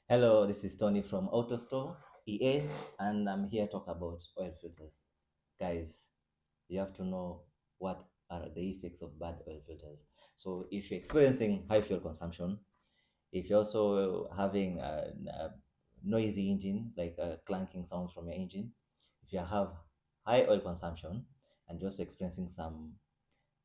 Hello, this is Tony from AutoStore EA, and I'm here to talk about oil filters. Guys, you have to know what are the effects of bad oil filters. So, if you're experiencing high fuel consumption, if you're also having a noisy engine, like clanking sounds from your engine, if you have high oil consumption and you're also experiencing some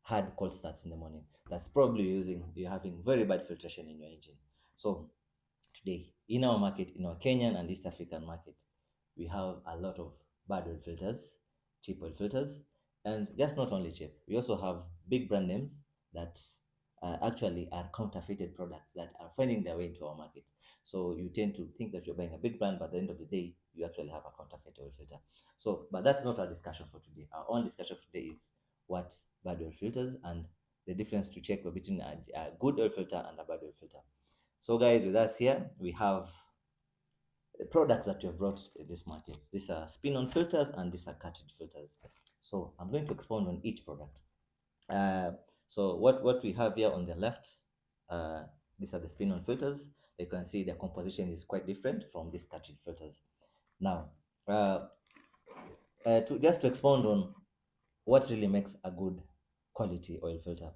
hard cold starts in the morning, that's probably you're having very bad filtration in your engine. So, today in our market, in our Kenyan and East African market, we have a lot of bad oil filters, cheap oil filters, and just not only cheap. We also have big brand names that actually are counterfeited products that are finding their way into our market. So you tend to think that you're buying a big brand, but at the end of the day, you actually have a counterfeit oil filter. So, but that's not our discussion for today. Our own discussion for today is what bad oil filters and the difference to check between a good oil filter and a bad oil filter. So, guys, with us here, we have the products that we have brought to this market. These are spin-on filters and these are cartridge filters. So, I'm going to expound on each product. Uh, so, what we have here on the left, uh, these are the spin-on filters. You can see the composition is quite different from these cartridge filters. Now, uh, to expound on what really makes a good quality oil filter.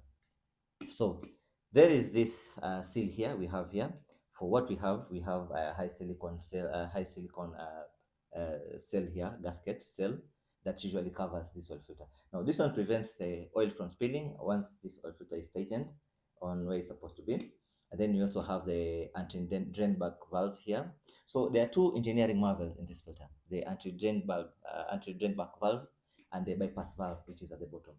So there is this seal here we have here. For what we have a high silicon cell, cell here, gasket cell that usually covers this oil filter. Now this one prevents the oil from spilling once this oil filter is tightened on where it's supposed to be. And then you also have the anti-drain back valve here. So there are two engineering marvels in this filter: the anti-drain back valve, and the bypass valve, which is at the bottom.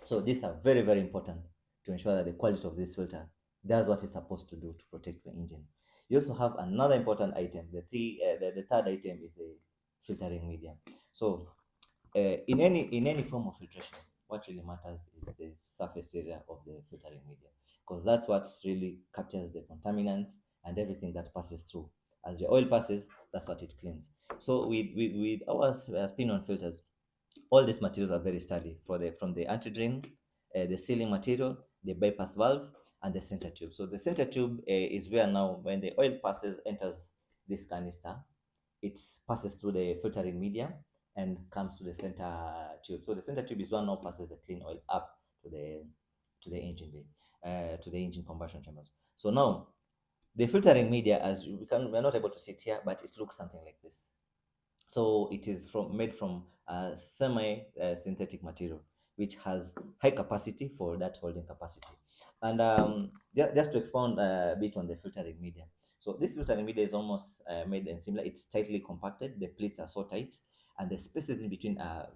So these are very, very important to ensure that the quality of this filter does what it's supposed to do to protect the engine. You also have another important item. The third item is the filtering media. So in any form of filtration, what really matters is the surface area of the filtering media, because that's what really captures the contaminants and everything that passes through. As the oil passes, that's what it cleans. So with our spin-on filters, all these materials are very sturdy from the anti-drain, the sealing material, the bypass valve, and the center tube. So the center tube is where now when the oil enters this canister, it passes through the filtering media and comes to the center tube. So the center tube is one now passes the clean oil up to the engine bay, to the engine combustion chambers. So now the filtering media, as we're not able to see it here, but it looks something like this. So it is made from a semi-synthetic material, which has high capacity for that holding capacity. And just to expound a bit on the filtering media. So this filtering media is almost made and similar. It's tightly compacted. The plates are so tight, and the spaces in between are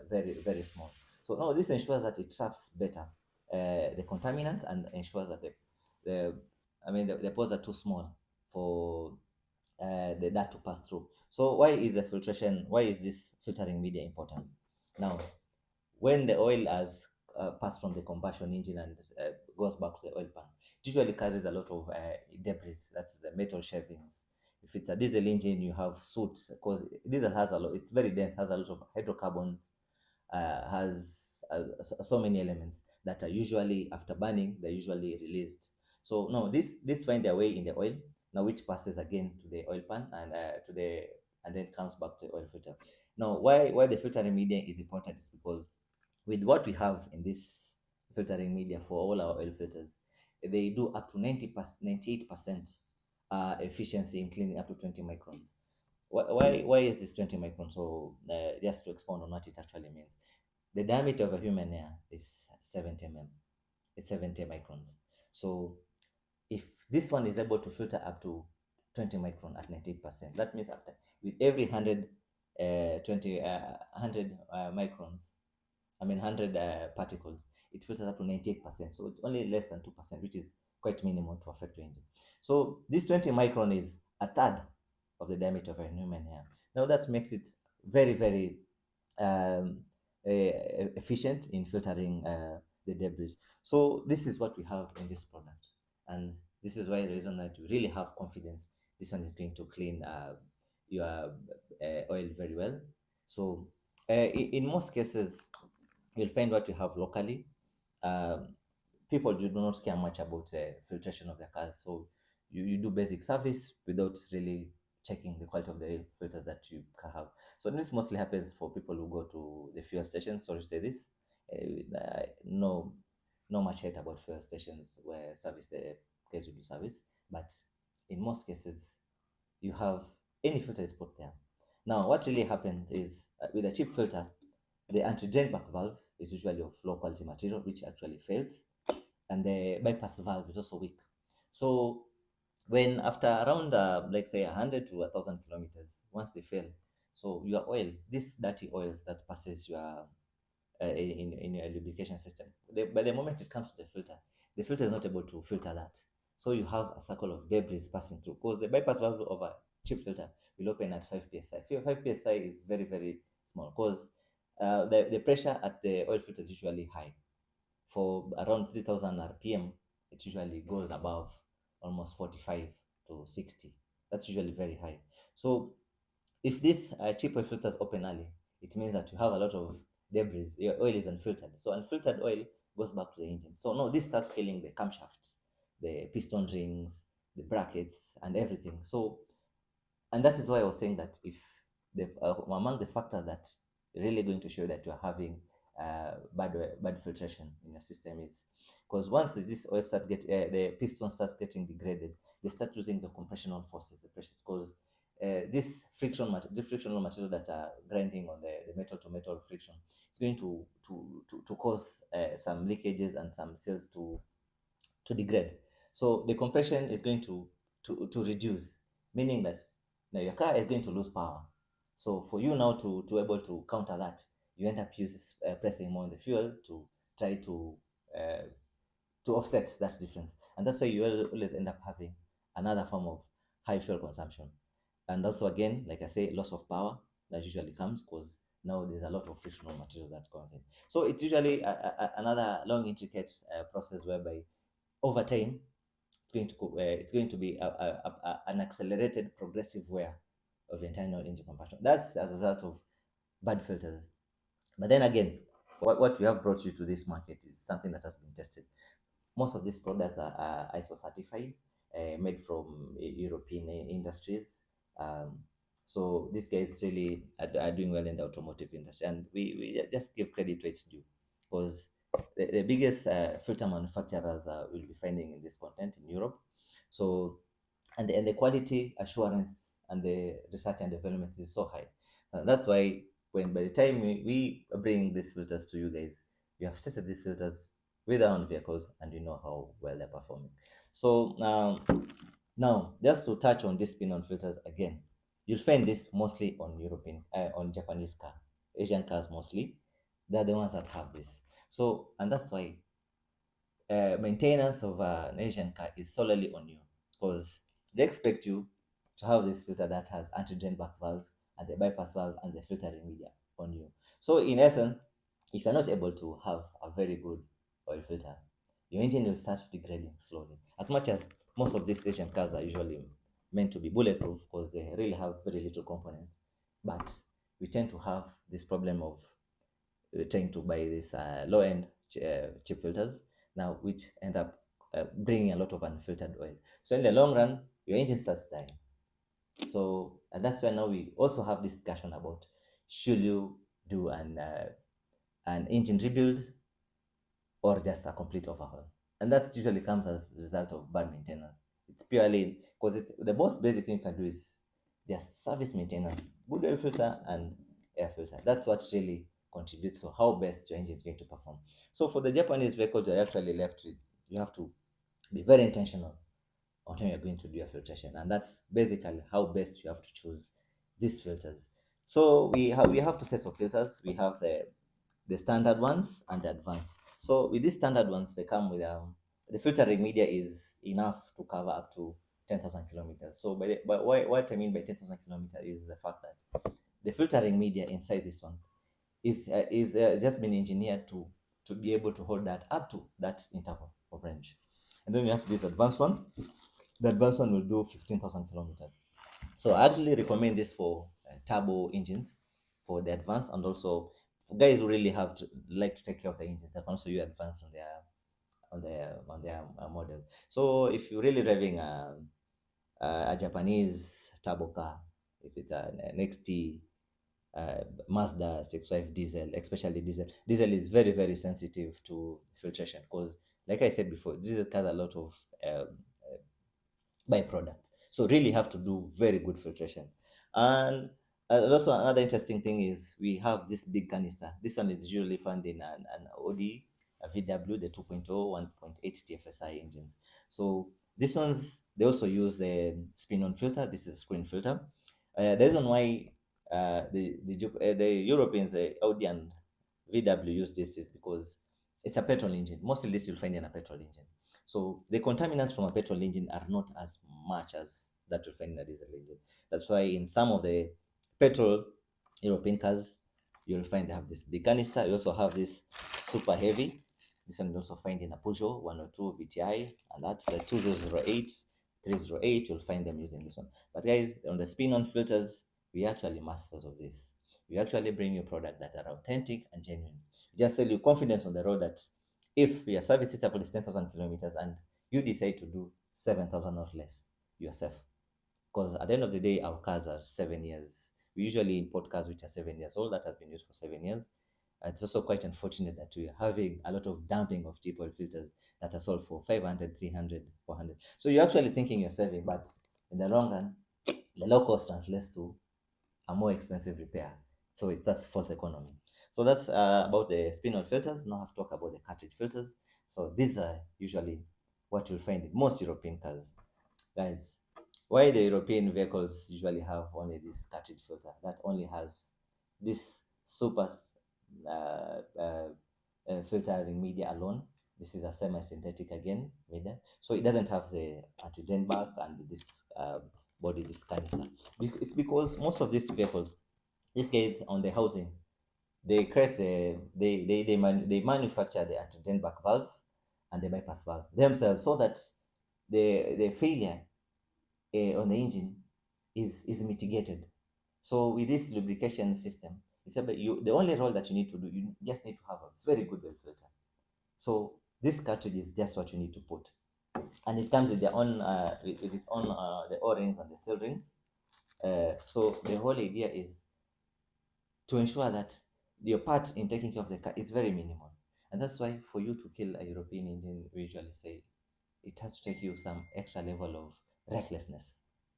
very, very small. So now this ensures that it traps better the contaminants and ensures that the the pores are too small for the that to pass through. So why is this filtering media important? Now, when the oil has passed from the combustion engine and goes back to the oil pan, it usually carries a lot of debris. That's the metal shavings. If it's a diesel engine, you have soot, because diesel has a lot. It's very dense, has a lot of hydrocarbons, has so many elements that are usually after burning they're usually released. So no, this find their way in the oil now, which passes again to the oil pan and then comes back to the oil filter. Now, why the filtering media is important is because with what we have in this filtering media for all our oil filters, they do up to 98% efficiency in cleaning up to 20 microns. Why is this 20 microns? So just to expound on what it actually means, the diameter of a human hair is 70 mm. It's 70 microns. So if this one is able to filter up to 20 micron at 98%, that means after with every 100 microns, 100 particles, it filters up to 98%. So it's only less than 2%, which is quite minimal to affect your engine. So this 20 micron is a third of the diameter of a human hair. Now that makes it very, very um, efficient in filtering the debris. So this is what we have in this product, and this is why the reason that you really have confidence this one is going to clean your oil very well. So in most cases, you'll find what you have locally. Um, People do not care much about filtration of their cars, so you do basic service without really checking the quality of the filters that you can have. So this mostly happens for people who go to the fuel stations. Sorry to say this. No, not much hate about fuel stations where service the guys who do service, but in most cases, you have any filter is put there. Now, what really happens is with a cheap filter, the anti-drain back valve is usually of low quality material, which actually fails, and the bypass valve is also weak. So when after around like say 100 to 1,000 kilometers, once they fail, so your oil, this dirty oil that passes your in your lubrication system, by the moment it comes to the filter is not able to filter that. So you have a circle of debris passing through because the bypass valve of a cheap filter will open at 5 psi. 5 psi is very, very small because the pressure at the oil filter is usually high. For around 3000 rpm, it usually goes above almost 45 to 60. That's usually very high. So if this cheap oil filters open early, it means that you have a lot of debris. Your oil is unfiltered. So unfiltered oil goes back to the engine. So now this starts killing the camshafts, the piston rings, the brackets, and everything. So, and that is why I was saying that if among the factors that really going to show that you are having bad filtration in your system is because once this oil start get the piston starts getting degraded, they start losing the compressional forces, the pressure, because this the frictional material that are grinding on the metal to metal friction, it's going to cause some leakages and some cells to degrade. So the compression is going to reduce, meaning that now your car is going to lose power. So for you now to able to counter that, you end up pressing more on the fuel to try uh, to offset that difference. And that's why you always end up having another form of high fuel consumption. And also, again, like I say, loss of power that usually comes because now there's a lot of frictional material that comes in. So it's usually another long, intricate process whereby over time it's going to be an accelerated progressive wear of internal engine combustion. That's as a result of bad filters. But then again, what we have brought you to this market is something that has been tested. Most of these products are ISO certified, made from European industries. Um, so these guys really are doing well in the automotive industry, and we just give credit to its due because the biggest filter manufacturers will be finding in this content in Europe. So, and the quality assurance and the research and development is so high. That's why when by the time we bring these filters to you guys, you have tested these filters with our own vehicles and you know how well they're performing. So now just to touch on this spin-on filters again, you'll find this mostly on on Japanese car, Asian cars mostly. They're the ones that have this. So and that's why maintenance of an Asian car is solely on you because they expect you to have this filter that has anti-drain back valve and the bypass valve and the filtering media on you. So in essence, if you're not able to have a very good oil filter, your engine will start degrading slowly. As much as most of these Asian cars are usually meant to be bulletproof because they really have very little components, but we tend to have this problem of trying to buy these low-end cheap filters now, which end up bringing a lot of unfiltered oil. So in the long run, your engine starts dying. So and that's why now we also have this discussion about should you do an engine rebuild or just a complete overhaul, and that usually comes as a result of bad maintenance. It's purely because it's the most basic thing you can do is just service maintenance, good oil filter and air filter. That's what really contributes to how best your engine is going to perform. So for the Japanese vehicles you're actually left with, you have to be very intentional on how you're going to do your filtration, and that's basically how best you have to choose these filters. So we have two sets of filters. We have the standard ones and the advanced. So with these standard ones, they come with the filtering media is enough to cover up to 10,000 kilometers. So what I mean by 10,000 kilometers is the fact that the filtering media inside these ones is just been engineered to be able to hold that up to that interval of range. And then we have this advanced one. The advanced one will do 15,000 kilometers. So I actually recommend this for turbo engines for the advanced, and also for guys who really have to like to take care of the engines. They can also use advanced on their model. So if you're really driving a Japanese turbo car, if it's an XT, Mazda 65 diesel, especially diesel. Diesel is very, very sensitive to filtration because, like I said before, diesel has a lot of byproducts. So really have to do very good filtration. And also another interesting thing is we have this big canister. This one is usually found in an Audi, a VW, the 2.0, 1.8 TFSI engines. So these ones, they also use the spin-on filter. This is a screen filter. The reason why the Europeans, the Audi and VW use this is because it's a petrol engine. Mostly this you'll find in a petrol engine. So the contaminants from a petrol engine are not as much as that you'll find in a diesel engine. That's why in some of the petrol European cars, you'll find they have this big canister. You also have this super heavy. This one you also find in a Peugeot 102 VTI and that the 2008, 308, you'll find them using this one. But guys, on the spin-on filters, we actually masters of this. We actually bring you product that are authentic and genuine. Just tell you confidence on the road that if your service is for 10,000 kilometers and you decide to do 7,000 or less, you are safe. Because at the end of the day, our cars are 7 years. We usually import cars which are 7 years old that have been used for 7 years. It's also quite unfortunate that we are having a lot of dumping of cheap oil filters that are sold for 500, 300, 400. So you're actually thinking you're saving, but in the long run, the low cost translates to a more expensive repair. So it's just false economy. So that's about the spin-on filters. Now I have to talk about the cartridge filters. So these are usually what you'll find in most European cars. Guys, why the European vehicles usually have only this cartridge filter that only has this super filtering media alone. This is a semi-synthetic again media, so it doesn't have the anti-dent back and this body, this canister. It's because most of these vehicles, these guys on the housing, they create they manufacture the anti-dent back valve and the bypass valve themselves so that the failure on the engine is mitigated. So with this lubrication system, it's about you. The only role that you need to do, you just need to have a very good oil filter. So this cartridge is just what you need to put, and it comes with their own with its own the O-rings and the seal rings. So the whole idea is to ensure that your part in taking care of the car is very minimal, and that's why for you to kill a European engine, we usually say it has to take you some extra level of recklessness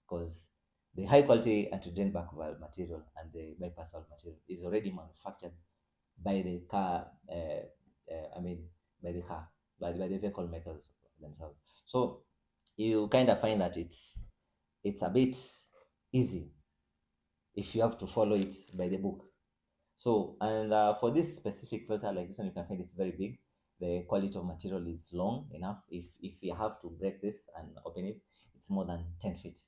because the high quality anti-drain back valve material and the bypass valve material is already manufactured by the car. I mean, by the car, by the vehicle makers themselves. So you kind of find that it's a bit easy if you have to follow it by the book. So, and for this specific filter like this one, you can find it's very big. The quality of material is long enough. If you have to break this and open it, it's more than 10 feet.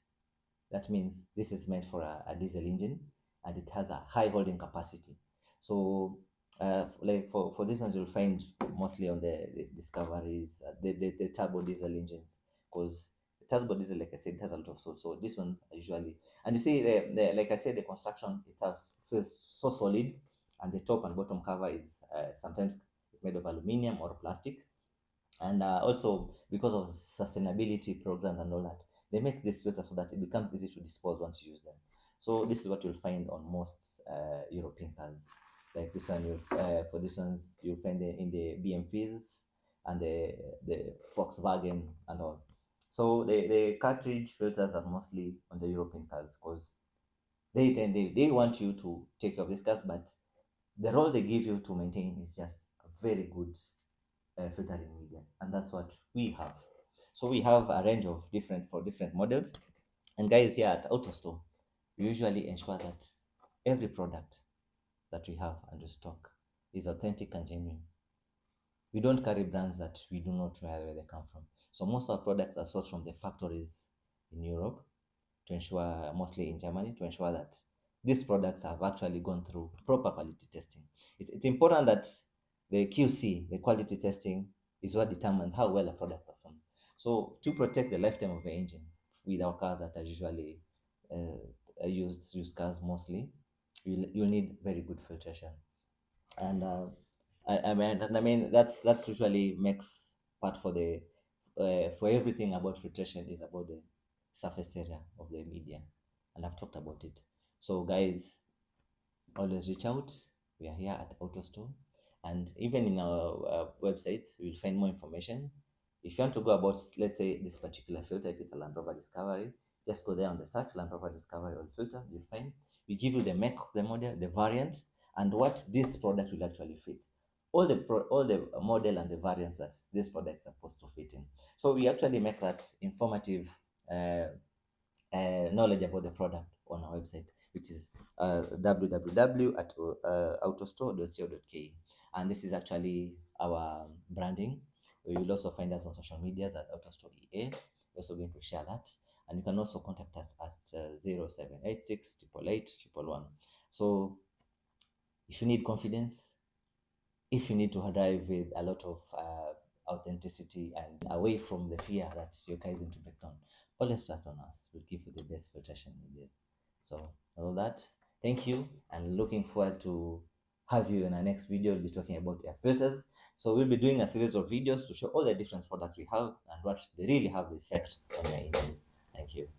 That means this is meant for a diesel engine and it has a high holding capacity. So, like for this ones, you'll find mostly on the Discoveries, the turbo diesel engines, because the turbo diesel, like I said, it has a lot of salt. So these ones are usually, and you see, like I said, the construction itself feels so solid, and the top and bottom cover is sometimes made of aluminum or plastic. And also because of sustainability programs and all that, they make this filter so that it becomes easy to dispose once you use them. So this is what you'll find on most European cars. Like this one, for this ones you'll find it in the BMWs and the Volkswagen and all. So the cartridge filters are mostly on the European cars because they want you to take care of these cars, but the role they give you to maintain is just a very good filtering media, and that's what we have. So we have a range of different models, and guys, here at AutoStore, we usually ensure that every product that we have under stock is authentic and genuine. We don't carry brands that we do not know where they come from. So most of our products are sourced from the factories in Europe, to ensure, mostly in Germany, to ensure that these products have actually gone through proper quality testing. It's important that the QC, the quality testing, is what determines how well a product performs. So to protect the lifetime of the engine with our cars that are usually used cars mostly, you'll need very good filtration. And I mean that's usually makes part for the for everything about filtration is about surface area of the media, and I've talked about it. So guys, always reach out. We are here at AutoStore, and even in our websites, you'll find more information. If you want to go about, let's say, this particular filter, if it's a Land Rover Discovery, just go there on the search Land Rover Discovery oil filter. You'll find, we give you the make of the model, the variant, and what this product will actually fit. All the model and the variants that this product is supposed to fit in. So we actually make that informative knowledge about the product on our website, which is www.autostore.co.ke. And this is actually our branding. You will also find us on social medias at AutoStore EA. We're also going to share that. And you can also contact us at 0786 888 111. So if you need confidence, if you need to drive with a lot of authenticity and away from the fear that your car is going to break down, always trust on us. We'll give you the best filtration needed. So all that, thank you, and looking forward to have you in our next video. We'll be talking about air filters. So we'll be doing a series of videos to show all the different products we have and what they really have the effect on your engines. Thank you.